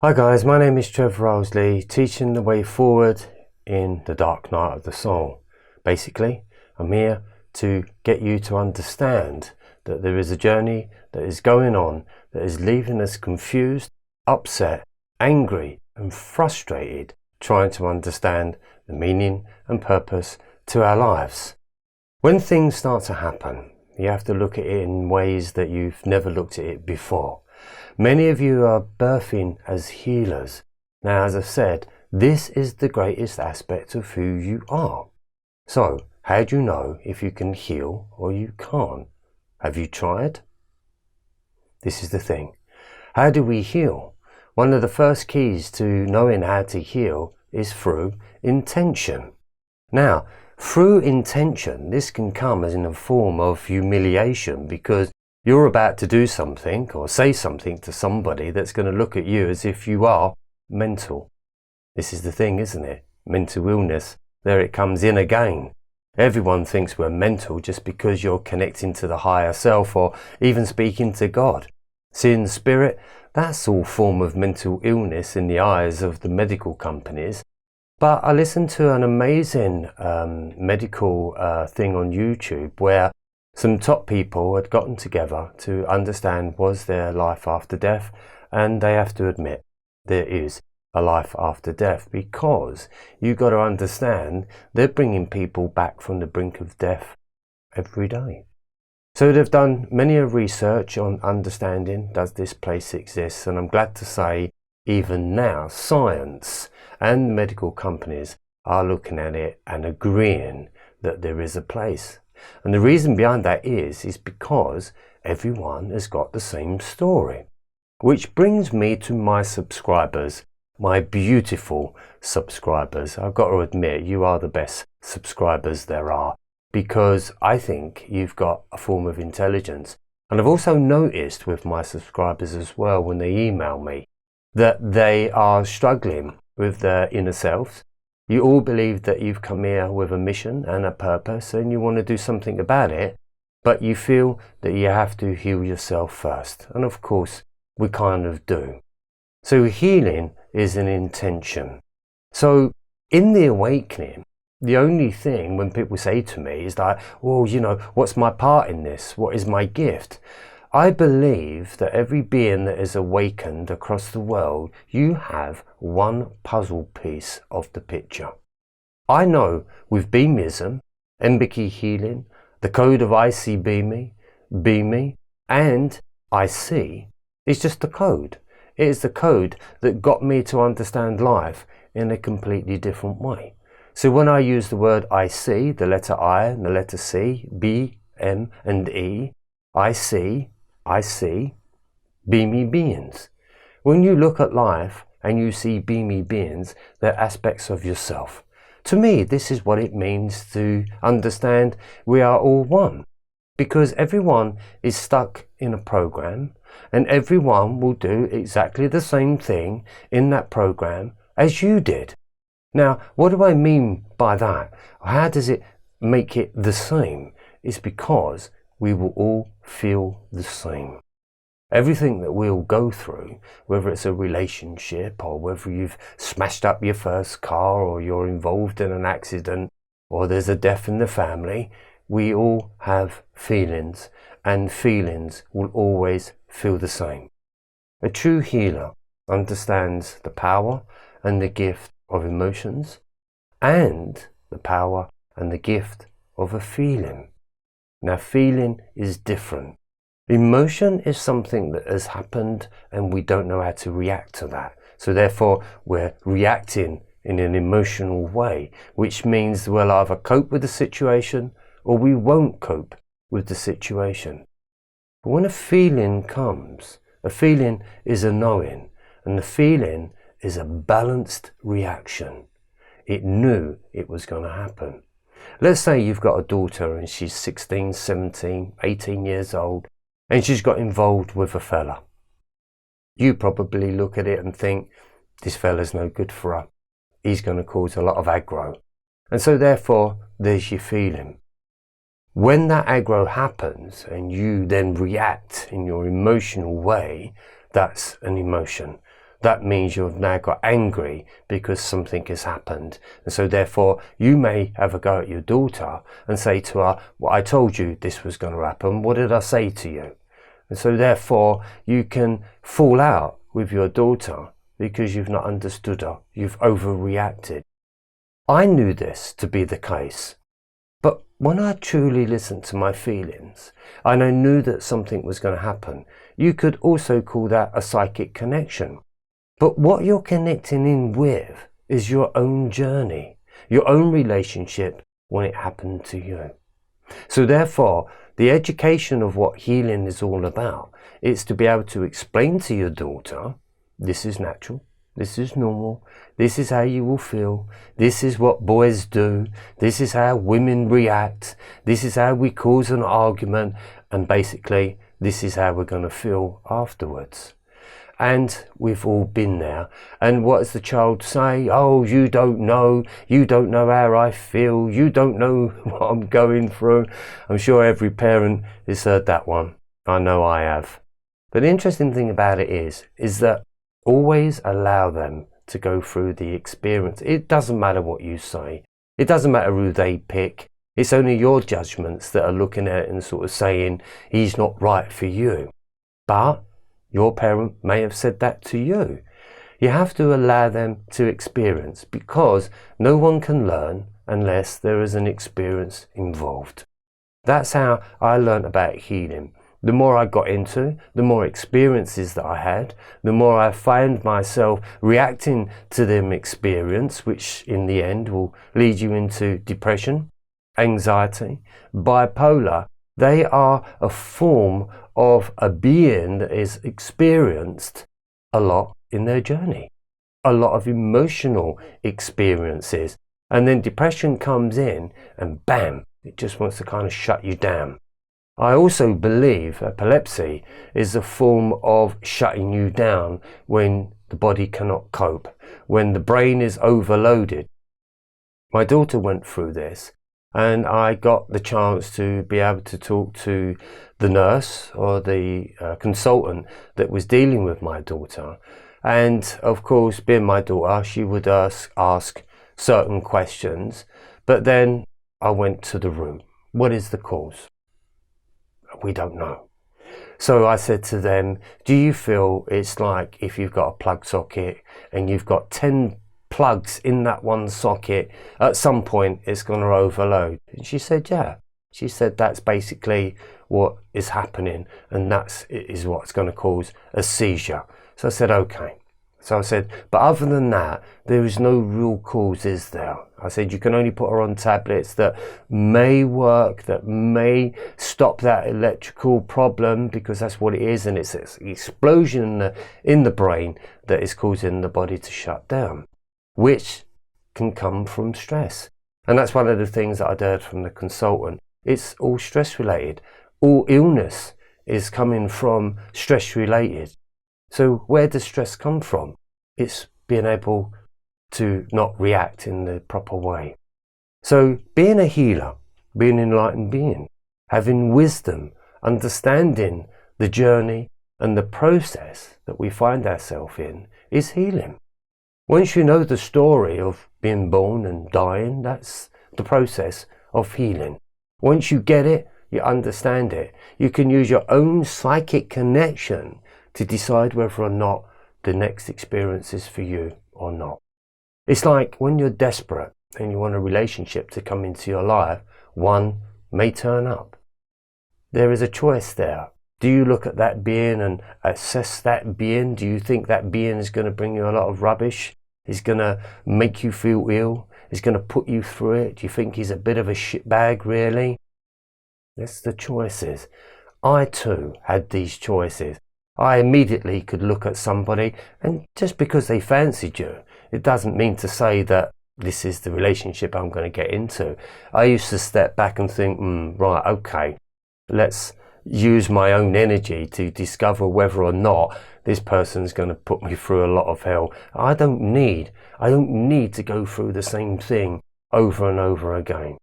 Hi guys, my name is Trevor Owsley, teaching the way forward in the dark night of the soul. Basically, I'm here to get you to understand that there is a journey that is going on that is leaving us confused, upset, angry and frustrated, trying to understand the meaning and purpose to our lives. When things start to happen, you have to look at it in ways that you've never looked at it before. Many of you are birthing as healers. Now, as I've said, this is the greatest aspect of who you are. So, how do you know if you can heal or you can't? Have you tried? This is the thing. How do we heal? One of the first keys to knowing how to heal is through intention. Now, through intention, this can come as in a form of humiliation because you're about to do something or say something to somebody that's going to look at you as if you are mental. This is the thing, isn't it? Mental illness. There it comes in again. Everyone thinks we're mental just because you're connecting to the higher self or even speaking to God. Seeing the spirit, that's all form of mental illness in the eyes of the medical companies. But I listened to an amazing medical thing on YouTube where some top people had gotten together to understand was there life after death, and they have to admit there is a life after death because you've got to understand they're bringing people back from the brink of death every day. So they've done many a research on understanding does this place exist, and I'm glad to say even now science and the medical companies are looking at it and agreeing that there is a place. And the reason behind that is because everyone has got the same story. Which brings me to my subscribers, my beautiful subscribers. I've got to admit, you are the best subscribers there are, because I think you've got a form of intelligence. And I've also noticed with my subscribers as well, when they email me, that they are struggling with their inner selves. You all believe that you've come here with a mission and a purpose and you want to do something about it, but you feel that you have to heal yourself first. And of course, we kind of do. So healing is an intention. So in the awakening, the only thing when people say to me is like, well, what's my part in this? What is my gift? I believe that every being that is awakened across the world, you have one puzzle piece of the picture. I know with Beamism, Mbiki healing, the code of I see Be Me, and I see is just the code. It is the code that got me to understand life in a completely different way. So when I use the word I see, the letter I and the letter C, B, M and E, I see, Be Me beings. When you look at life and you see Be Me beings, they're aspects of yourself. To me, this is what it means to understand we are all one. Because everyone is stuck in a program and everyone will do exactly the same thing in that program as you did. Now, what do I mean by that? How does it make it the same? It's because we will all feel the same. Everything that we'll go through, whether it's a relationship or whether you've smashed up your first car or you're involved in an accident or there's a death in the family, we all have feelings and feelings will always feel the same. A true healer understands the power and the gift of emotions and the power and the gift of a feeling. Now, feeling is different. Emotion is something that has happened and we don't know how to react to that. So therefore, we're reacting in an emotional way, which means we'll either cope with the situation or we won't cope with the situation. But when a feeling comes, a feeling is a knowing, and the feeling is a balanced reaction. It knew it was going to happen. Let's say you've got a daughter and she's 16, 17, 18 years old and she's got involved with a fella. You probably look at it and think, this fella's no good for her. He's going to cause a lot of aggro. And so therefore, there's your feeling. When that aggro happens and you then react in your emotional way, that's an emotion. that means you've now got angry because something has happened. And so therefore you may have a go at your daughter and say to her, well, I told you this was going to happen. What did I say to you? And so therefore you can fall out with your daughter because you've not understood her. You've overreacted. I knew this to be the case. But when I truly listened to my feelings and I knew that something was going to happen, you could also call that a psychic connection. But what you're connecting in with is your own journey, your own relationship when it happened to you. So therefore, the education of what healing is all about is to be able to explain to your daughter, this is natural, this is normal, this is how you will feel, this is what boys do, this is how women react, this is how we cause an argument, and basically this is how we're going to feel afterwards. And we've all been there. And what does the child say? Oh, you don't know how I feel, you don't know what I'm going through. I'm sure every parent has heard that one. I know I have. But the interesting thing about it is that always allow them to go through the experience. It doesn't matter what you say. It doesn't matter who they pick. It's only your judgments that are looking at it and sort of saying, he's not right for you. But your parent may have said that to you. You have to allow them to experience, because no one can learn unless there is an experience involved. That's how I learned about healing. The more I got into, the more experiences that I had, the more I found myself reacting to them experience, which in the end will lead you into depression, anxiety, bipolar. They are a form of a being that is experienced a lot in their journey, a lot of emotional experiences. And then depression comes in and bam, it just wants to kind of shut you down. I also believe epilepsy is a form of shutting you down when the body cannot cope, when the brain is overloaded. My daughter went through this, and I got the chance to be able to talk to the nurse or the consultant that was dealing with my daughter. And of course, being my daughter, she would ask certain questions. But then I went to the root. What is the cause? We don't know. So I said to them, do you feel it's like if you've got a plug socket and you've got 10 plugs in that one socket, at some point it's going to overload? And she said, yeah. She said that's basically what is happening, and that is what's going to cause a seizure. So I said, okay. So I said, but other than that, there is no real cause, is there? I said, you can only put her on tablets that may work, that may stop that electrical problem, because that's what it is, and it's an explosion in the brain that is causing the body to shut down, which can come from stress. And that's one of the things that I'd heard from the consultant. It's all stress related. All illness is coming from stress related. So where does stress come from? It's being able to not react in the proper way. So being a healer, being an enlightened being, having wisdom, understanding the journey and the process that we find ourselves in is healing. Once you know the story of being born and dying, that's the process of healing. Once you get it, you understand it, you can use your own psychic connection to decide whether or not the next experience is for you or not. It's like when you're desperate and you want a relationship to come into your life, one may turn up. There is a choice there. Do you look at that being and assess that being? Do you think that being is going to bring you a lot of rubbish? Is going to make you feel ill? Is going to put you through it? Do you think he's a bit of a shitbag, really? That's the choices. I too had these choices. I immediately could look at somebody, and just because they fancied you, it doesn't mean to say that this is the relationship I'm going to get into. I used to step back and think, right, okay, let's use my own energy to discover whether or not this person's going to put me through a lot of hell. I don't need to go through the same thing over and over again.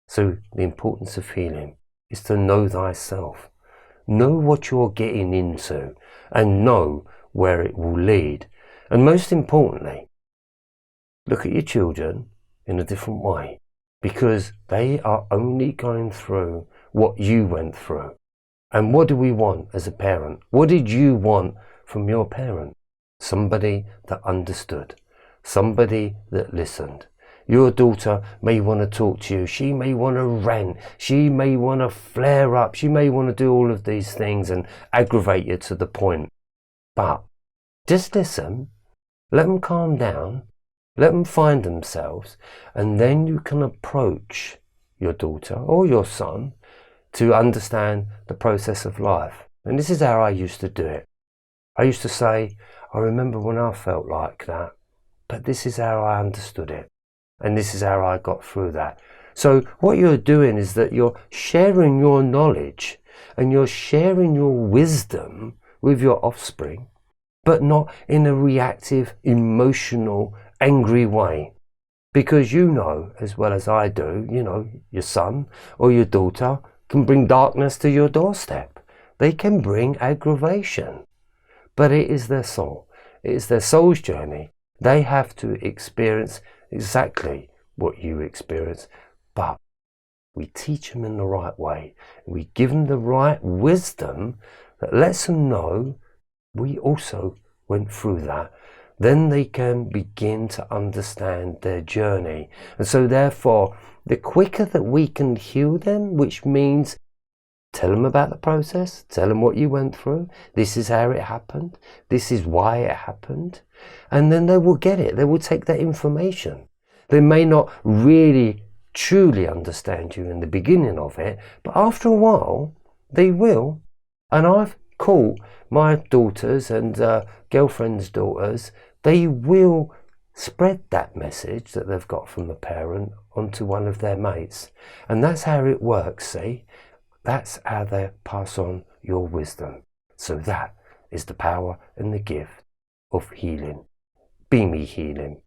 So the importance of healing is to know thyself. Know what you're getting into and know where it will lead. And most importantly, look at your children in a different way, because they are only going through what you went through. And what do we want as a parent? What did you want from your parent? Somebody that understood, somebody that listened. Your daughter may want to talk to you, she may want to rant, she may want to flare up, she may want to do all of these things and aggravate you to the point. But just listen, let them calm down, let them find themselves, and then you can approach your daughter or your son to understand the process of life. And this is how I used to do it. I used to say, I remember when I felt like that, but this is how I understood it. And this is how I got through that. So what you're doing is that you're sharing your knowledge and you're sharing your wisdom with your offspring, but not in a reactive, emotional, angry way. Because you know, as well as I do, your son or your daughter can bring darkness to your doorstep. They can bring aggravation. But it is their soul. It is their soul's journey. They have to experience exactly what you experience. But we teach them in the right way. We give them the right wisdom that lets them know we also went through that. Then they can begin to understand their journey. And so therefore, the quicker that we can heal them, which means tell them about the process, tell them what you went through, this is how it happened, this is why it happened, and then they will get it, they will take that information. They may not really truly understand you in the beginning of it, but after a while, they will. And I've caught my daughters and girlfriends' daughters, they will spread that message that they've got from the parent onto one of their mates. And that's how it works, see? That's how they pass on your wisdom. So that is the power and the gift of healing. Be Me Healing.